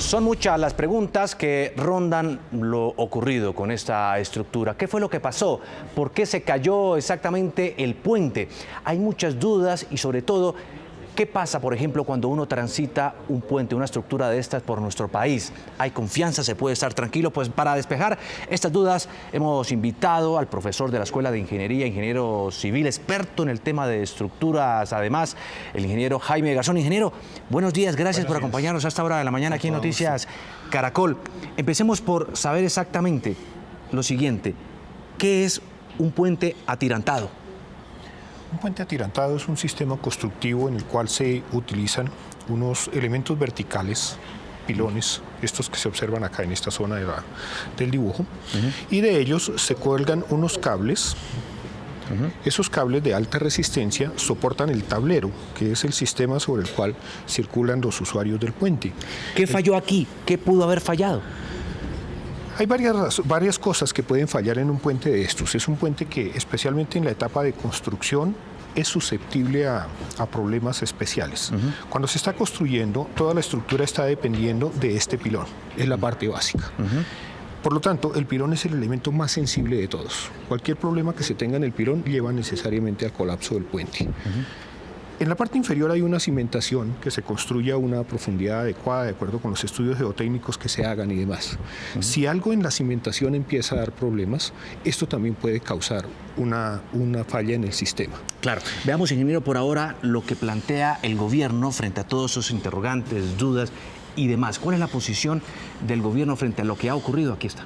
Son muchas las preguntas que rondan lo ocurrido con esta estructura. ¿Qué fue lo que pasó? ¿Por qué se cayó exactamente el puente? Hay muchas dudas y sobre todo, ¿qué pasa, por ejemplo, cuando uno transita un puente, una estructura de estas por nuestro país? ¿Hay confianza? ¿Se puede estar tranquilo? Pues para despejar estas dudas hemos invitado al profesor de la Escuela de Ingeniería, ingeniero civil, experto en el tema de estructuras, además, el ingeniero Jaime Garzón. Ingeniero, buenos días, gracias por acompañarnos a esta hora de la mañana aquí en Noticias Caracol. Empecemos por saber exactamente lo siguiente, ¿qué es un puente atirantado? Un puente atirantado es un sistema constructivo en el cual se utilizan unos elementos verticales, pilones, estos que se observan acá en esta zona del dibujo, y de ellos se cuelgan unos cables. Esos cables de alta resistencia soportan el tablero, que es el sistema sobre el cual circulan los usuarios del puente. ¿Qué falló aquí? ¿Qué pudo haber fallado? Hay varias cosas que pueden fallar en un puente de estos. Es un puente que, especialmente en la etapa de construcción, es susceptible a problemas especiales. Cuando se está construyendo, toda la estructura está dependiendo de este pilón. Es la parte básica. Por lo tanto, el pilón es el elemento más sensible de todos. Cualquier problema que se tenga en el pilón lleva necesariamente al colapso del puente. En la parte inferior hay una cimentación que se construye a una profundidad adecuada de acuerdo con los estudios geotécnicos que se hagan y demás. Si algo en la cimentación empieza a dar problemas, esto también puede causar una falla en el sistema. Claro. Veamos, ingeniero, por ahora lo que plantea el gobierno frente a todos esos interrogantes, dudas y demás. ¿Cuál es la posición del gobierno frente a lo que ha ocurrido? Aquí está.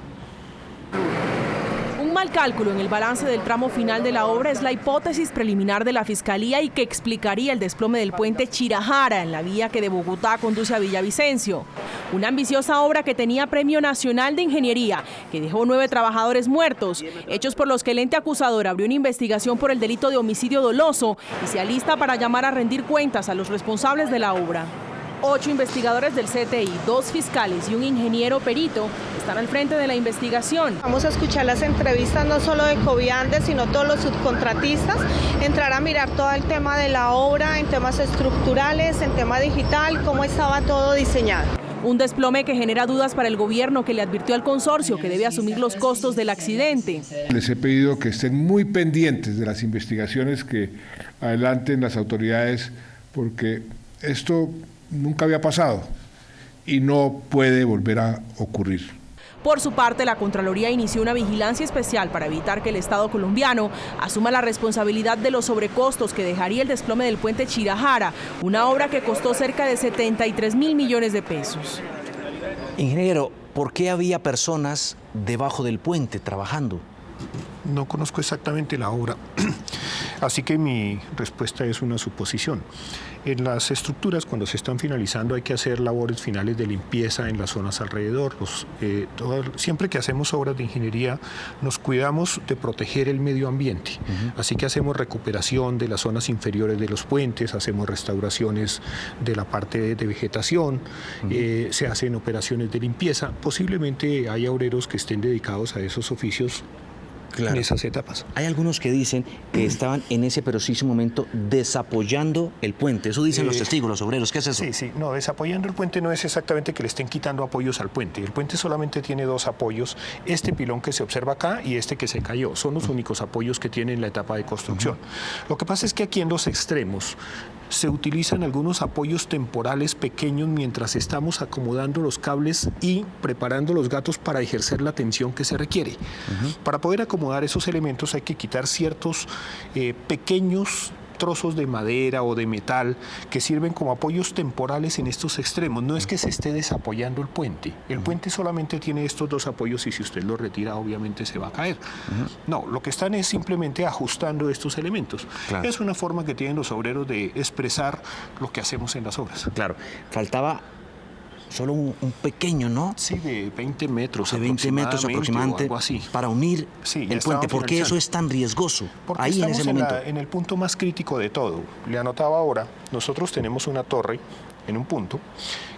Un mal cálculo en el balance del tramo final de la obra es la hipótesis preliminar de la Fiscalía y que explicaría el desplome del puente Chirajara en la vía que de Bogotá conduce a Villavicencio. Una ambiciosa obra que tenía Premio Nacional de Ingeniería, que dejó 9 trabajadores muertos, hechos por los que el ente acusador abrió una investigación por el delito de homicidio doloso y se alista para llamar a rendir cuentas a los responsables de la obra. 8 investigadores del CTI, 2 fiscales y un ingeniero perito están al frente de la investigación. Vamos a escuchar las entrevistas no solo de Coviandes, sino todos los subcontratistas, entrar a mirar todo el tema de la obra, en temas estructurales, en tema digital, cómo estaba todo diseñado. Un desplome que genera dudas para el gobierno, que le advirtió al consorcio que debe asumir los costos del accidente. Les he pedido que estén muy pendientes de las investigaciones que adelanten las autoridades, porque esto nunca había pasado y no puede volver a ocurrir. Por su parte, la Contraloría inició una vigilancia especial para evitar que el Estado colombiano asuma la responsabilidad de los sobrecostos que dejaría el desplome del puente Chirajara, una obra que costó cerca de 73.000 millones de pesos. Ingeniero, ¿por qué había personas debajo del puente trabajando? No conozco exactamente la obra, así que mi respuesta es una suposición. En las estructuras, cuando se están finalizando, hay que hacer labores finales de limpieza en las zonas alrededor. Siempre que hacemos obras de ingeniería, nos cuidamos de proteger el medio ambiente. Así que hacemos recuperación de las zonas inferiores de los puentes, hacemos restauraciones de la parte de vegetación, se hacen operaciones de limpieza. Posiblemente haya obreros que estén dedicados a esos oficios. Claro. En esas etapas. Hay algunos que dicen que estaban en ese preciso momento desapoyando el puente. Eso dicen los testigos, los obreros. ¿Qué es eso? Sí. No, desapoyando el puente no es exactamente que le estén quitando apoyos al puente. El puente solamente tiene 2 apoyos. Este pilón que se observa acá y este que se cayó. Son los únicos apoyos que tiene en la etapa de construcción. Lo que pasa es que aquí en los extremos se utilizan algunos apoyos temporales pequeños mientras estamos acomodando los cables y preparando los gatos para ejercer la tensión que se requiere. Para poder acomodar esos elementos hay que quitar ciertos pequeños trozos de madera o de metal que sirven como apoyos temporales en estos extremos. No es que se esté desapoyando el puente. El puente solamente tiene estos 2 apoyos y si usted los retira, obviamente se va a caer. No, lo que están es simplemente ajustando estos elementos. Claro. Es una forma que tienen los obreros de expresar lo que hacemos en las obras. Claro. Faltaba solo un pequeño, ¿no? Sí, de 20 metros de 20 metros aproximadamente algo así. Para unir el puente. ¿Por qué eso es tan riesgoso? Porque ahí en ese momento? En el punto más crítico de todo. Le anotaba ahora, nosotros tenemos una torre en un punto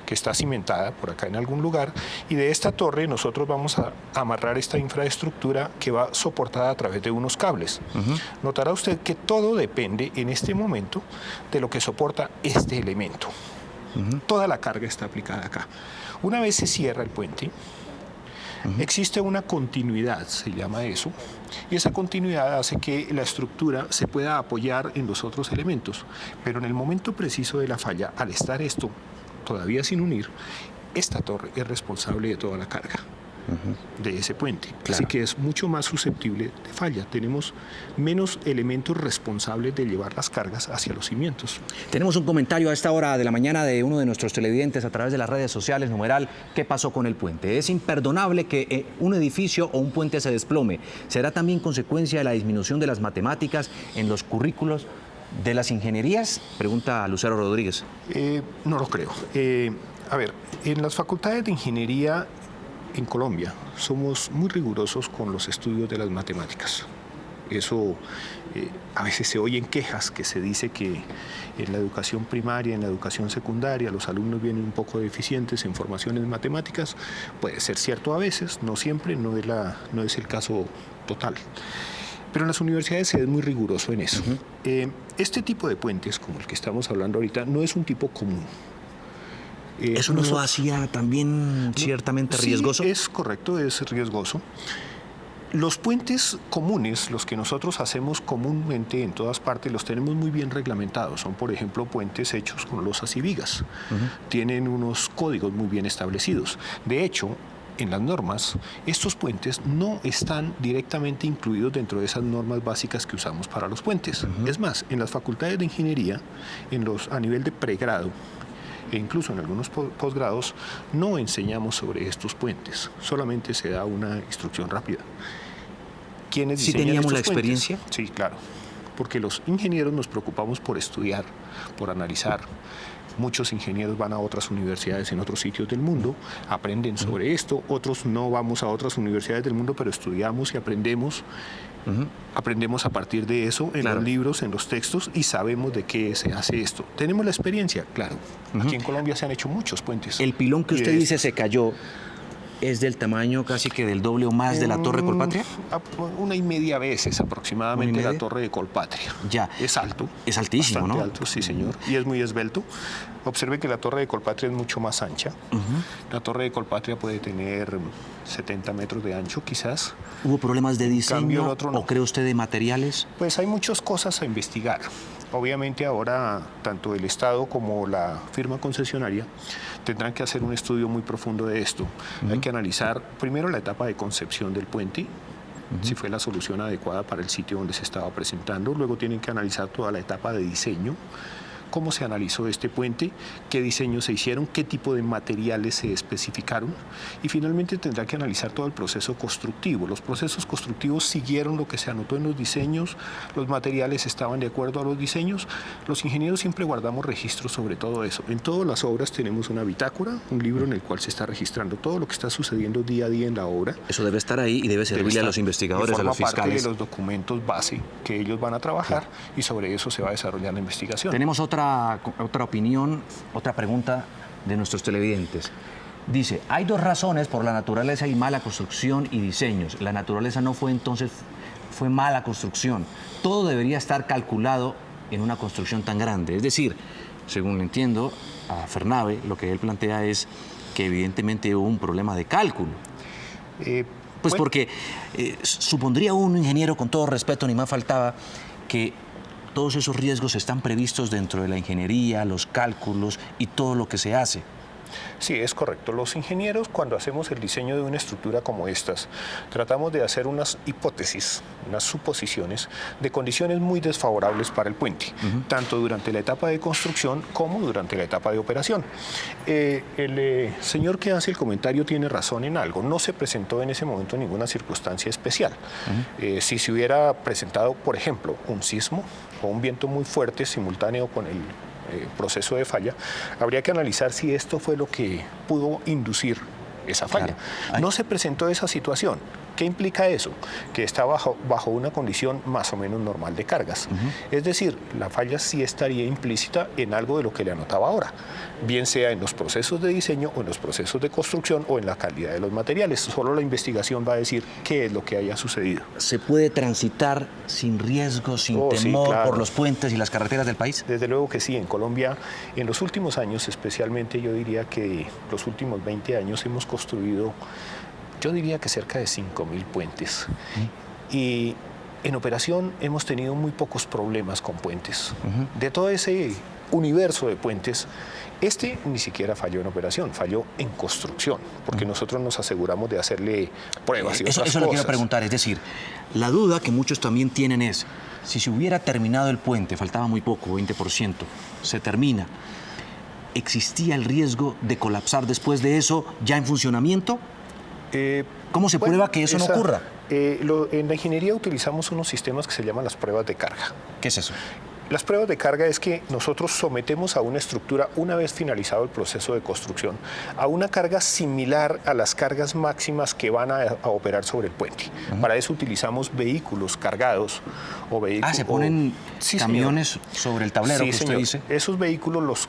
que está cimentada por acá en algún lugar y de esta torre nosotros vamos a amarrar esta infraestructura que va soportada a través de unos cables. Notará usted que todo depende en este momento de lo que soporta este elemento. Toda la carga está aplicada acá. Una vez se cierra el puente, existe una continuidad, se llama eso, y esa continuidad hace que la estructura se pueda apoyar en los otros elementos. Pero en el momento preciso de la falla, al estar esto todavía sin unir, esta torre es responsable de toda la carga de ese puente. Claro. Así que es mucho más susceptible de falla. Tenemos menos elementos responsables de llevar las cargas hacia los cimientos. Tenemos un comentario a esta hora de la mañana de uno de nuestros televidentes a través de las redes sociales, numeral, ¿qué pasó con el puente? Es imperdonable que un edificio o un puente se desplome. ¿Será también consecuencia de la disminución de las matemáticas en los currículos de las ingenierías? Pregunta Lucero Rodríguez. No lo creo. A ver, en las facultades de ingeniería en Colombia somos muy rigurosos con los estudios de las matemáticas. Eso a veces se oyen quejas que se dice que en la educación primaria, en la educación secundaria, los alumnos vienen un poco deficientes en formaciones matemáticas. Puede ser cierto a veces, no siempre, no es el caso total. Pero en las universidades se es muy riguroso en eso. Este tipo de puentes, como el que estamos hablando ahorita, no es un tipo común. ¿Eso no lo hacía también ciertamente riesgoso? Sí, es correcto, es riesgoso. Los puentes comunes, los que nosotros hacemos comúnmente en todas partes, los tenemos muy bien reglamentados. Son, por ejemplo, puentes hechos con losas y vigas. Tienen unos códigos muy bien establecidos. De hecho, en las normas, estos puentes no están directamente incluidos dentro de esas normas básicas que usamos para los puentes. Es más, en las facultades de ingeniería, a nivel de pregrado, e incluso en algunos posgrados, no enseñamos sobre estos puentes, solamente se da una instrucción rápida. ¿Quiénes ¿Sí diseñan teníamos estos la puentes? experiencia? Sí, claro, porque los ingenieros nos preocupamos por estudiar, por analizar. Muchos ingenieros van a otras universidades en otros sitios del mundo, aprenden sobre esto, otros no vamos a otras universidades del mundo, pero estudiamos y aprendemos. Aprendemos a partir de eso en los libros, en los textos, y sabemos de qué se hace esto. ¿Tenemos la experiencia? Claro. Aquí en Colombia se han hecho muchos puentes. El pilón que usted dice se cayó, ¿es del tamaño casi que del doble o más de la Torre Colpatria? 1,5 veces aproximadamente la Torre de Colpatria. Ya. Es alto. Es altísimo, bastante ¿no? alto, sí, señor. Y es muy esbelto. Observe que la Torre de Colpatria es mucho más ancha. La Torre de Colpatria puede tener 70 metros de ancho, quizás. ¿Hubo problemas de diseño otro no. o cree usted de materiales? Pues hay muchas cosas a investigar. Obviamente ahora tanto el Estado como la firma concesionaria tendrán que hacer un estudio muy profundo de esto. Hay que analizar primero la etapa de concepción del puente, si fue la solución adecuada para el sitio donde se estaba presentando. Luego tienen que analizar toda la etapa de diseño, cómo se analizó este puente, qué diseños se hicieron, qué tipo de materiales se especificaron, y finalmente tendrá que analizar todo el proceso constructivo. Los procesos constructivos siguieron lo que se anotó en los diseños, los materiales estaban de acuerdo a los diseños. Los ingenieros siempre guardamos registros sobre todo eso. En todas las obras tenemos una bitácora, un libro en el cual se está registrando todo lo que está sucediendo día a día en la obra. Eso debe estar ahí y debe servirle a los investigadores, a los fiscales. Forma parte de los documentos base que ellos van a trabajar, y sobre eso se va a desarrollar la investigación. Tenemos otra opinión, otra pregunta de nuestros televidentes. Dice, hay dos razones por la naturaleza y mala construcción y diseños. La naturaleza no fue entonces, fue mala construcción. Todo debería estar calculado en una construcción tan grande. Es decir, según entiendo, a Fernave lo que él plantea es que evidentemente hubo un problema de cálculo. Pues porque supondría un ingeniero, con todo respeto, ni más faltaba, que todos esos riesgos están previstos dentro de la ingeniería, los cálculos y todo lo que se hace. Sí, es correcto. Los ingenieros, cuando hacemos el diseño de una estructura como estas, tratamos de hacer unas hipótesis, unas suposiciones de condiciones muy desfavorables para el puente, tanto durante la etapa de construcción como durante la etapa de operación. El señor que hace el comentario tiene razón en algo. No se presentó en ese momento ninguna circunstancia especial. Si se hubiera presentado, por ejemplo, un sismo o un viento muy fuerte simultáneo con el proceso de falla, habría que analizar si esto fue lo que pudo inducir esa falla. Claro. No se presentó esa situación. ¿Qué implica eso? Que está bajo una condición más o menos normal de cargas. Es decir, la falla sí estaría implícita en algo de lo que le anotaba ahora, bien sea en los procesos de diseño o en los procesos de construcción o en la calidad de los materiales. Solo la investigación va a decir qué es lo que haya sucedido. ¿Se puede transitar sin riesgo, sin temor, sí, claro, por los puentes y las carreteras del país? Desde luego que sí. En Colombia, en los últimos años, especialmente yo diría que los últimos 20 años hemos construido, yo diría que cerca de 5.000 puentes. Y en operación hemos tenido muy pocos problemas con puentes. De todo ese universo de puentes, este ni siquiera falló en operación, falló en construcción, porque nosotros nos aseguramos de hacerle pruebas y otras cosas. Eso lo quiero preguntar, es decir, la duda que muchos también tienen es, si se hubiera terminado el puente, faltaba muy poco, 20%, se termina, ¿existía el riesgo de colapsar después de eso ya en funcionamiento? ¿Cómo se prueba que eso no ocurra? En la ingeniería utilizamos unos sistemas que se llaman las pruebas de carga. ¿Qué es eso? Las pruebas de carga es que nosotros sometemos a una estructura, una vez finalizado el proceso de construcción, a una carga similar a las cargas máximas que van a operar sobre el puente. Para eso utilizamos vehículos cargados o vehículos... se ponen camiones sobre el tablero, que usted dice. Esos vehículos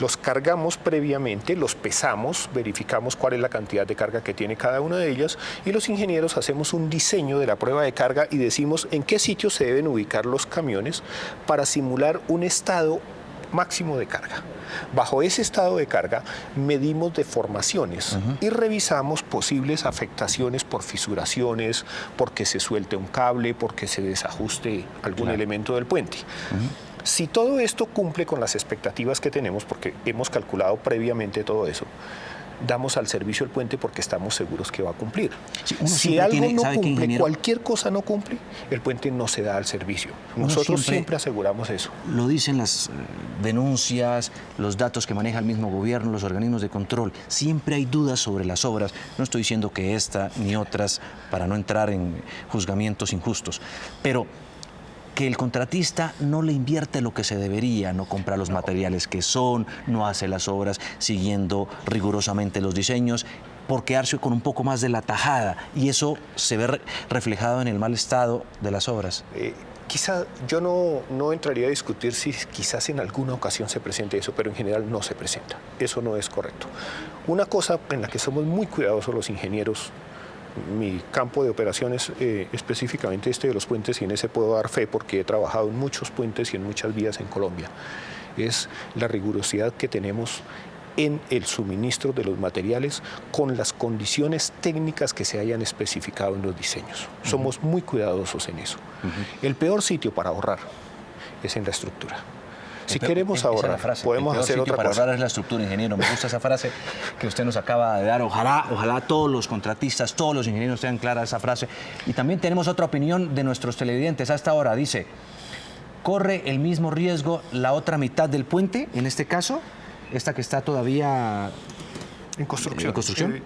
los cargamos previamente, los pesamos, verificamos cuál es la cantidad de carga que tiene cada una de ellas y los ingenieros hacemos un diseño de la prueba de carga y decimos en qué sitio se deben ubicar los camiones para simular un estado máximo de carga. Bajo ese estado de carga medimos deformaciones y revisamos posibles afectaciones por fisuraciones, porque se suelte un cable, porque se desajuste algún elemento del puente. Si todo esto cumple con las expectativas que tenemos, porque hemos calculado previamente todo eso, damos al servicio el puente porque estamos seguros que va a cumplir. Sí, si algo no cumple, cualquier cosa no cumple, el puente no se da al servicio. Nosotros siempre aseguramos eso. Lo dicen las denuncias, los datos que maneja el mismo gobierno, los organismos de control. Siempre hay dudas sobre las obras. No estoy diciendo que esta ni otras, para no entrar en juzgamientos injustos, pero que el contratista no le invierte lo que se debería, no compra los materiales que son, no hace las obras siguiendo rigurosamente los diseños, por quedarse con un poco más de la tajada, y eso se ve reflejado en el mal estado de las obras. Quizá yo no entraría a discutir si quizás en alguna ocasión se presente eso, pero en general no se presenta. Eso no es correcto. Una cosa en la que somos muy cuidadosos los ingenieros, mi campo de operaciones, específicamente este de los puentes, y en ese puedo dar fe porque he trabajado en muchos puentes y en muchas vías en Colombia, es la rigurosidad que tenemos en el suministro de los materiales con las condiciones técnicas que se hayan especificado en los diseños. Somos muy cuidadosos en eso. El peor sitio para ahorrar es en la estructura. Si queremos ahorrar, podemos hacer otra cosa. Para ahorrar es la estructura, ingeniero. Me gusta esa frase que usted nos acaba de dar. Ojalá todos los contratistas, todos los ingenieros tengan clara esa frase. Y también tenemos otra opinión de nuestros televidentes hasta ahora. Dice, ¿corre el mismo riesgo la otra mitad del puente, en este caso? Esta que está todavía en construcción. ¿En construcción?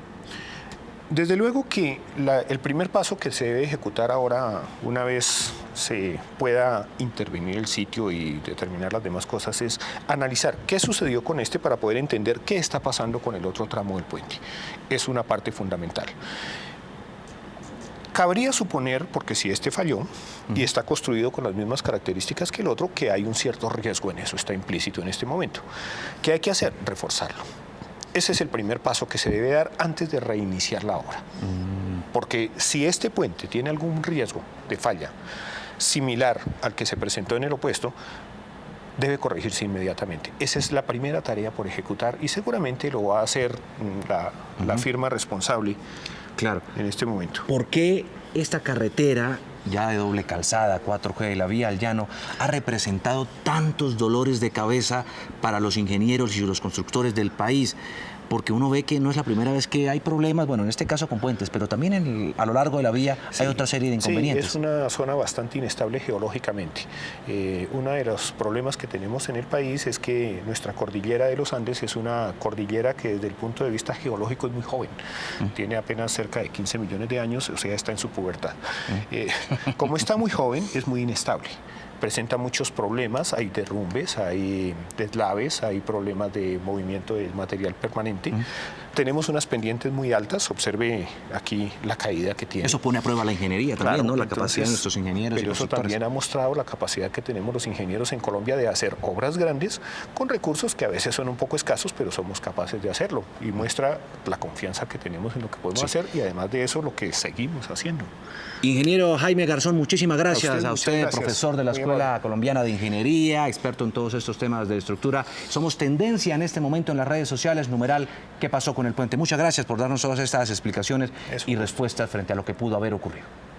Desde luego que el primer paso que se debe ejecutar ahora, una vez se pueda intervenir el sitio y determinar las demás cosas, es analizar qué sucedió con este para poder entender qué está pasando con el otro tramo del puente. Es una parte fundamental. Cabría suponer, porque si este falló y está construido con las mismas características que el otro, que hay un cierto riesgo en eso, está implícito en este momento. ¿Qué hay que hacer? Reforzarlo. Ese es el primer paso que se debe dar antes de reiniciar la obra. Porque si este puente tiene algún riesgo de falla similar al que se presentó en el opuesto, debe corregirse inmediatamente. Esa es la primera tarea por ejecutar y seguramente lo va a hacer la firma responsable. Claro. En este momento. ¿Por qué esta carretera, ya de doble calzada, 4G, la vía al llano, ha representado tantos dolores de cabeza para los ingenieros y los constructores del país? Porque uno ve que no es la primera vez que hay problemas, bueno, en este caso con puentes, pero también a lo largo de la vía hay otra serie de inconvenientes. Sí, es una zona bastante inestable geológicamente. Uno de los problemas que tenemos en el país es que nuestra cordillera de los Andes es una cordillera que desde el punto de vista geológico es muy joven. Tiene apenas cerca de 15 millones de años, o sea, está en su pubertad. Como está muy joven, es muy inestable. presenta muchos problemas, hay derrumbes, hay deslaves, hay problemas de movimiento del material permanente. Tenemos unas pendientes muy altas, observe aquí la caída que tiene. Eso pone a prueba la ingeniería también, ¿no? La entonces, capacidad de nuestros ingenieros. Pero y eso constructores. también ha mostrado la capacidad que tenemos los ingenieros en Colombia de hacer obras grandes con recursos que a veces son un poco escasos, pero somos capaces de hacerlo. Y muestra la confianza que tenemos en lo que podemos hacer y además de eso lo que seguimos haciendo. Ingeniero Jaime Garzón, muchísimas gracias A a usted, usted, gracias. profesor de la Muy Escuela amable. Colombiana de Ingeniería, experto en todos estos temas de estructura. Somos tendencia en este momento en las redes sociales, numeral ¿qué pasó con el puente? Muchas gracias por darnos todas estas explicaciones y respuestas frente a lo que pudo haber ocurrido.